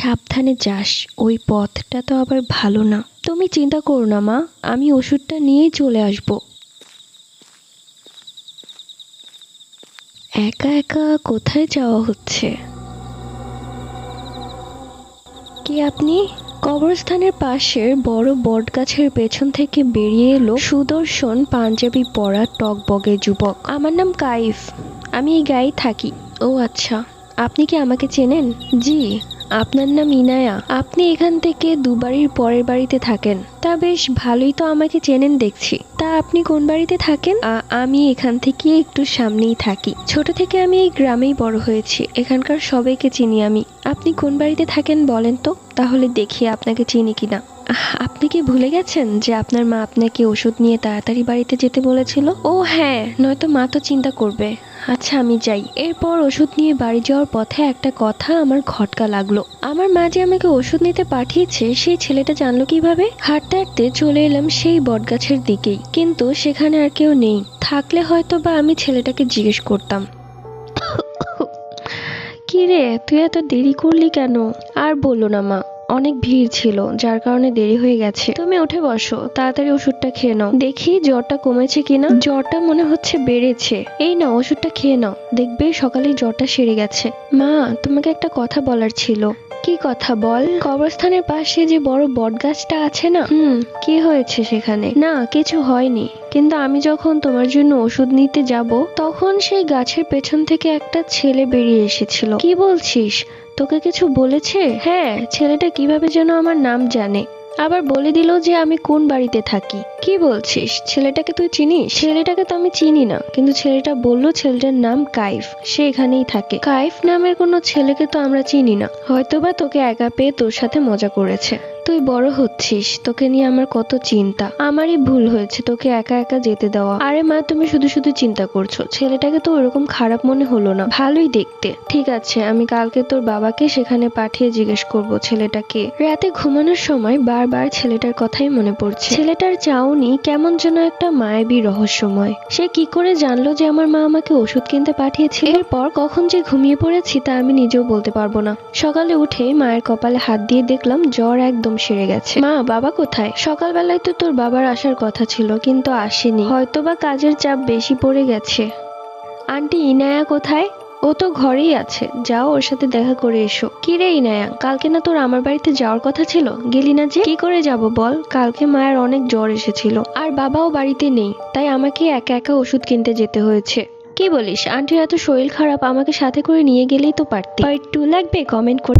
সাবধানে যাস, ওই পথটা তো আবার ভালো না। তুমি চিন্তা করো না মা, আমি ওষুধটা নিয়েই চলে আসব। একা একা কোথায় যাওয়া হচ্ছে? কি আপনি? কবরস্থানের পাশের বড় বটগাছের পেছন থেকে বেরিয়ে এলো সুদর্শন পাঞ্জাবি পরা টকবগে যুবক। আমার নাম কাইফ, আমি এই গাঁয়ে থাকি। ও আচ্ছা, আপনি কি আমাকে চেনেন? জি। আপনার নাম ইনায়া? আপনি এখান থেকে দুবাড়ির পরের বাড়িতে থাকেন। তা বেশ ভালোই তো আমাকে চেনেন দেখছি। তা আপনি কোন বাড়িতে থাকেন? আমি এখান থেকে একটু সামনেই থাকি। ছোট থেকে আমি এই গ্রামেই বড় হয়েছি, এখানকার সবাইকে চিনি আমি। আপনি কোন বাড়িতে থাকেন বলেন তো, তাহলে দেখি আপনাকে চিনি কিনা। আপনি কি ভুলে গেছেন যে আপনার মা আপনাকে ওষুধ নিয়ে তাড়াতাড়ি বাড়িতে যেতে বলেছিল? ও হ্যাঁ, নয়তো মা তো চিন্তা করবে। আচ্ছা আমি যাই। এরপর ওষুধ নিয়ে বাড়ি যাওয়ার পথে একটা কথা আমার খটকা লাগলো। আমার মা যে আমাকে ওষুধ নিতে পাঠিয়েছে সেই ছেলেটা জানলো কিভাবে? হাঁটতে হাঁটতে চলে এলাম সেই বটগাছের দিকেই, কিন্তু সেখানে আর কেউ নেই। থাকলে হয়তো বা আমি ছেলেটাকে জিজ্ঞেস করতাম। কি রে, তুই এত দেরি করলি কেন? আর বললো না মা, অনেক ভিড় ছিল যার কারণে দেরি হয়ে গেছে। তুমি উঠে বসো, তাড়াতাড়ি ওষুধটা খেয়ে নাও, দেখি জ্বরটা কমেছে কিনা। জ্বরটা মনে হচ্ছে বেড়েছে। এই নাও ওষুধটা খেয়ে নাও, দেখবে সকালেই জ্বরটা সেরে গেছে। মা, তোমাকে একটা কথা বলার ছিল। কি কথা বল? কবরস্থানের পাশে যে বড় বটগাছটা আছে না, কি হয়েছে সেখানে? না কিছু হয়নি, কিন্তু আমি যখন তোমার জন্য ওষুধ নিতে যাব তখন সেই গাছের পেছন থেকে একটা ছেলে বেরিয়ে এসেছিল। কি বলছিস? তোকে কিছু বলেছে? হ্যাঁ, ছেলেটা কিভাবে যেন আমার নাম জানে, আবার বলে দিল যে আমি কোন বাড়িতে থাকি। কি বলছিস? ছেলেটাকে তুই চিনিস? ছেলেটাকে তো আমি চিনি না, কিন্তু ছেলেটা বললো ছেলেটার নাম কাইফ, সে এখানেই থাকে। কাইফ নামের কোনো ছেলেকে তো আমরা চিনি না, হয়তোবা তোকে একা পেয়ে তোর সাথে মজা করেছে। তুই বড় হচ্ছিস, তোকে নিয়ে আমার কত চিন্তা। আমারই ভুল হয়েছে তোকে একা একা যেতে দেওয়া। আরে মা, তুমি শুধু শুধু চিন্তা করছো, ছেলেটাকে তো ওরকম খারাপ মনে হলো না, ভালোই দেখতে। ঠিক আছে, আমি কালকে তোর বাবাকে সেখানে পাঠিয়ে জিজ্ঞেস করব ছেলেটাকে। রাতে ঘুমানোর সময় বারবার ছেলেটার কথাই মনে পড়ছে। ছেলেটার চাউনি কেমন যেন একটা মায়াবী রহস্যময়। সে কি করে জানলো যে আমার মা আমাকে ওষুধ কিনতে পাঠিয়েছিল? এরপর কখন যে ঘুমিয়ে পড়েছি তা আমি নিজেও বলতে পারবো না। সকালে উঠে মায়ের কপালে হাত দিয়ে দেখলাম জ্বর একদম সেরে গেছে। মা, বাবা কোথায়? সকালবেলায় তো তোর বাবার আসার কথা ছিল, কিন্তু আসেনি, হয়তোবা কাজের চাপ বেশি পড়ে গেছে। আন্টি ইনায়া কোথায়? ও তো ঘরেই আছে, যাও ওর সাথে দেখা করে এসো। কি রে ইনায়া, কালকে না তোর আমার বাড়িতে যাওয়ার কথা ছিল, গেলি না যে? কি করে যাব বল, কালকে মায়ের অনেক জ্বর এসেছিল, আর বাবাও বাড়িতে নেই, তাই আমাকে একা একা ওষুধ কিনতে যেতে হয়েছে। কি বলিস? আন্টির এত শরীর খারাপ, আমাকে সাথে করে নিয়ে গেলেই তো পারতি। পার্ট 2 লাগবে? কমেন্ট করে